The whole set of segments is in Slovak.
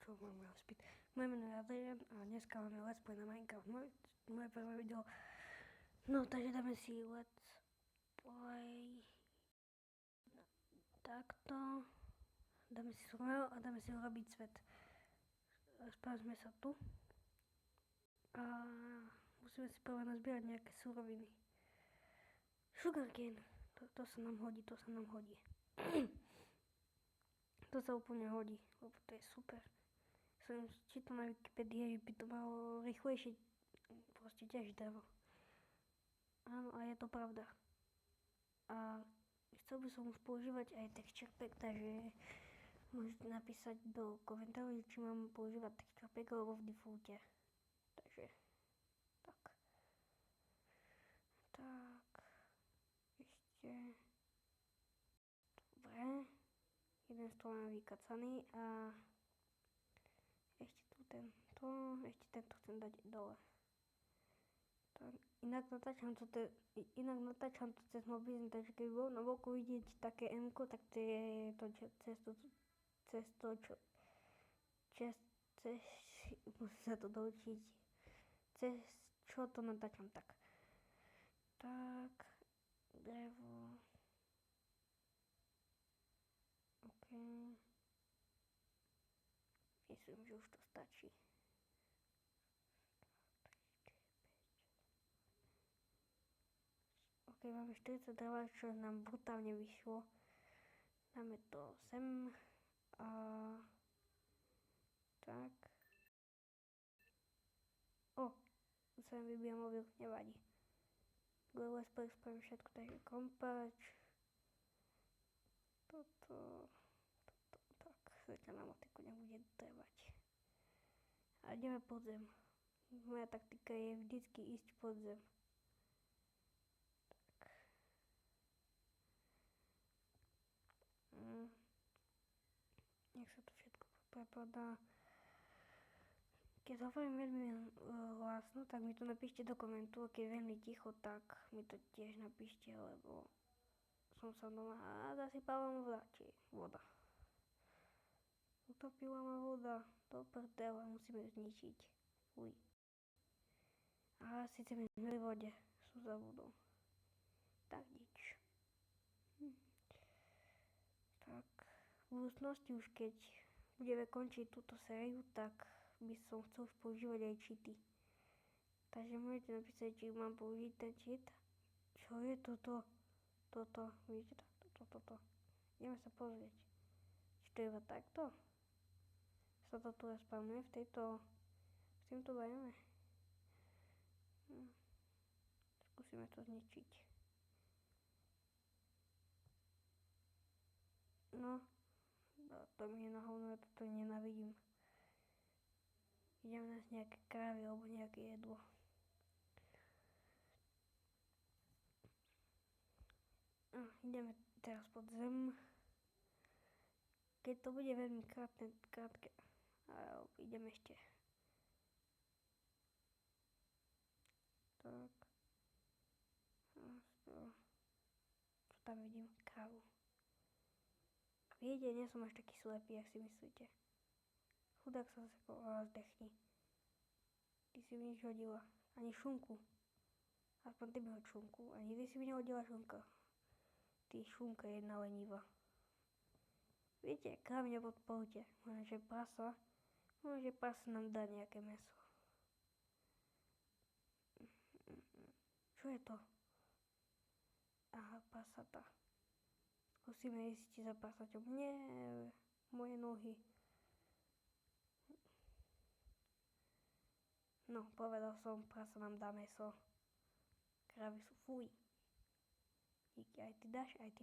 Čo mám rozpiť? Moje meno je Adrian a dneska máme let's play na Minecraft. Moje prvé video. No, takže dáme si let's play takto. Dáme si survival a dáme si urobiť svet. Spravíme sa tu. A musíme si prvé nazbierať nejaké suroviny. Sugarcane. To sa nám hodí, to sa nám hodí. To sa úplne hodí, lebo to je super. Som čítal na Wikipedii, že by to malo rýchlejšie proste ťažiť drevo. Áno, a je to pravda. A chcel by som už používať aj texture pack, takže môžete napísať do komentárov, či mám používať texture pack alebo v defaulte. Takže, tak. Tak, ešte. Dobre. Jeden stôl mám vykacaný a ešte tu tento, ešte tento chcem dať dole. Tak, inak natáčam to cez mobil, takže keď bolo na boku vidieť také M-ko, tak to je to musím sa to doučiť, cez čo to natáčam tak. Tak, drevo. OK. Myslím, že už to stačí. OK, máme 40 dreva, čo nám brutálne vyšlo. Dáme to sem. A tak. Sa mi vybíja mobil, nevadí. Google spravím všetko, takže kompáč. Toto, tak, svetelná motiku nebude trebať. A ideme pod zem. Moja taktika je vždycky ísť pod zem. Tak. Nech sa to všetko prepadá. Keď hovorím veľmi hlasno, tak mi to napíšte do komentu, a keď je veľmi ticho, tak mi to tiež napíšte, lebo som sa doma a zasypala ma voda. Utopila ma voda, do prdele, musíme zničiť. Uj. A síce my sme v vode, som zabudol. Tak nič. Tak, v budúcnosti už keď budeme končiť túto sériu, tak by som chcel už používať aj cheaty. Takže môžete napísať, či mám použiť ten cheat. Čo je toto? Toto, vidíte toto. Ideme sa pozrieť. Či to je iba takto? Sa to tu respawnuje v týmto biome. Skúsime to zničiť. No, to mi je na hovno, ja toto nenávidím. Ideme nájsť nejaké krávy alebo nejaké jedlo. Ideme teraz pod zem. Keď to bude veľmi krátke, ideme ešte. Tak. Čo tam vidím? Krávu. Viete, nie som až taký slepý, jak si myslíte. Chudák sa zdechni. Ty si mi nič hodila. Ani šunku. Aspoň ty mi hoď šunku. Ani ty si mi nehodila šunka. Ty šunka jedna lenivá. Viete, krávy nepodporujte. Možno, že prasa nám dá nejaké mäso. Čo je to? Aha, prasata. Skúsime ísť za prasaťom. Nie, moje nohy. No, povedal som, prasa nám dá mäso. Krávy sú fuj. Díky, aj ty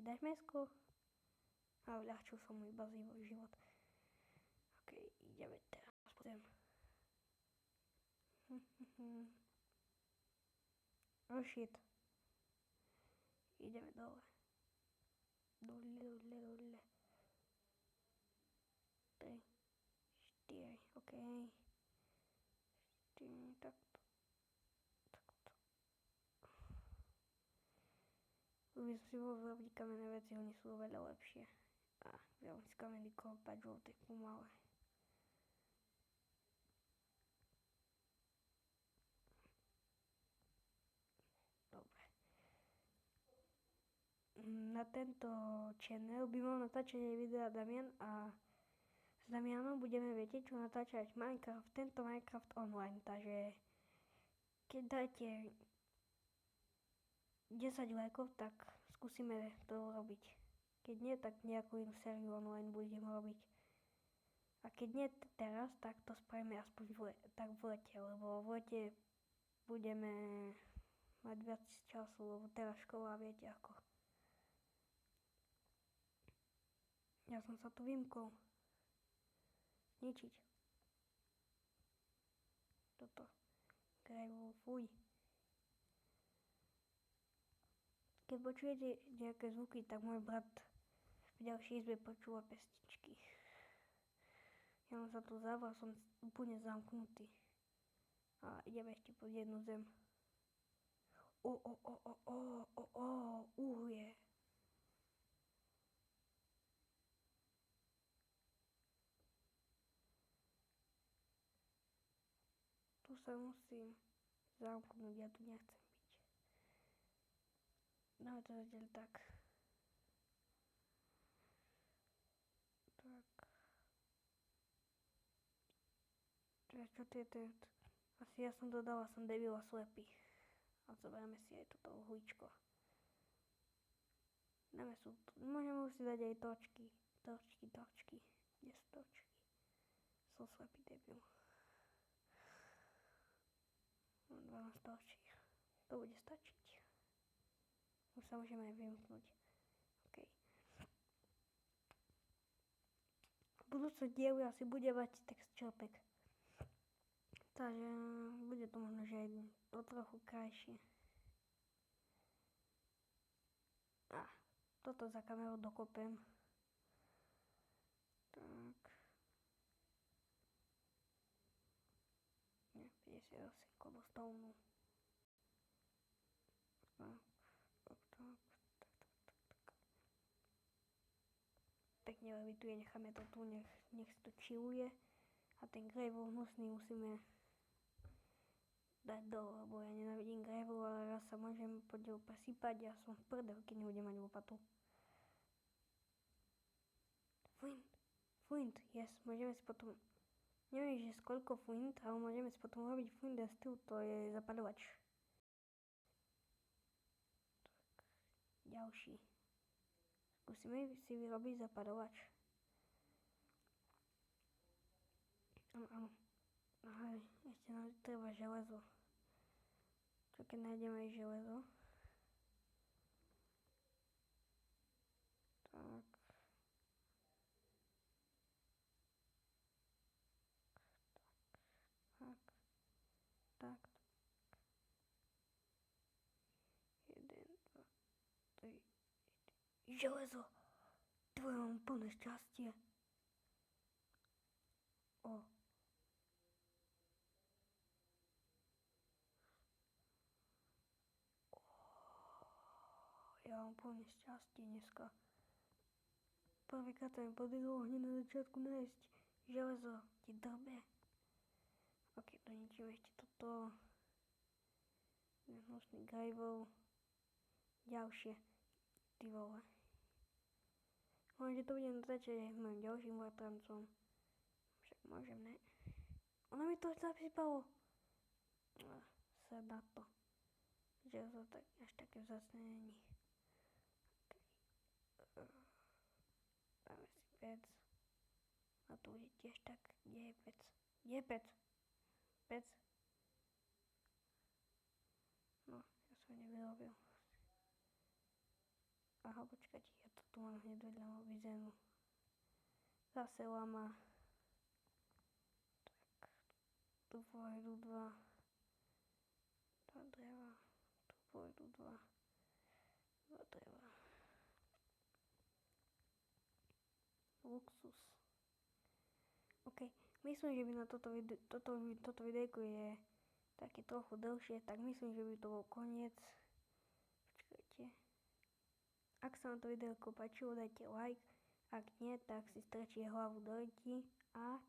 dáš mäsko. A uľahčil som mu iba život. OK, ideme teraz po zem. Oh shit. Ideme dole. Dole. 3, 4, OK. 4, takto. By som si mohol vyrobiť kamenné veci, oni sú oveľa lepšie. A vyrobiť z kamenný kompač, žlté pomalé. na tento channel by mal natáčať aj videa Damian a s Damianom budeme, viete čo, natáčať tento Minecraft online, takže keď dáte 10 lajkov, tak skúsime to urobiť. Keď nie, tak nejakú inú sériu online budeme robiť. A keď nie teraz, tak to spravíme aspoň v lete, lebo v lete budeme mať viac času, lebo teraz škola, viete ako. Ja som sa tu vymkol. Ničiť. Toto. Gravel, fuj. Keď počujete nejaké zvuky, tak môj brat v ďalšej izbe počúva pesničky. Ja som sa tu zavrel, som úplne zamknutý. A ideme ešte pod jednu zem. Uhlie. Tu sa musím zamknúť, ja tu nechcem byť. Dáme to zatiaľ tak. Čo to je? Asi ja som dodala, som debil a slepý. A zoberieme si aj toto uhlíčko. Môžeme si dať aj točky. Kde sú točky? Som slepý debil. Mám 12 točiek. To bude stačiť. Už sa môžeme aj vymknúť. OK. V budúcom dielu asi bude mať texturepack. Takže bude to možno, že aj to trochu krajšie. Toto za kamerou dokopem. Tak. Nie, 58 cobblestone. Tak. Pekne levituje, necháme to tu, nech si to chilluje. A ten gravel hnusný musíme dať dole, lebo ja nenávidím gravel, ale raz sa môžem pod ňou presýpať a som v prdel, keď nebudem mať lopatu. Flint, yes, môžeme si potom, neviem, že koľko flint, ale môžeme si potom robiť flint and steel, to je zapaľovač. Tak, ďalší. Skúsime si vyrobiť zapaľovač. Áno. Aha, ešte nám treba železo. Čo keď nájdeme aj železo? Tak. 1, 2, 3. Železo! Tvoje mám plné šťastie. Ja mám plné šťastie dneska. Prvýkrát sa mi podarilo hneď na začiatku nájsť železo. Ti drbe. Ok, doničím ešte toto. Hnusný gravel. Ďalšie. Ty vole. Môžem, že to budem začať aj s mojim ďalším bratrancom. Však môžem, ne? Ono mi to zasypalo. Ser na to. Železo tak, až také vzácne není. Dáme si pec. A tu bude tiež tak. Kde je pec? Pec? No, ja som nevyrobil. Aha, počkajte, ja to tu mám hneď vedľa obizenu. Zase lama. Tak, tu pôjdu 2. Dreva. Tu pôjdu 2 dreva. Luxus. OK, myslím, že by na toto videjko je také trochu dlhšie, tak myslím, že by to bol koniec. Počkajte. Ak sa vám to videjko páčilo, dajte like. Ak nie, tak si strčí hlavu do ryti a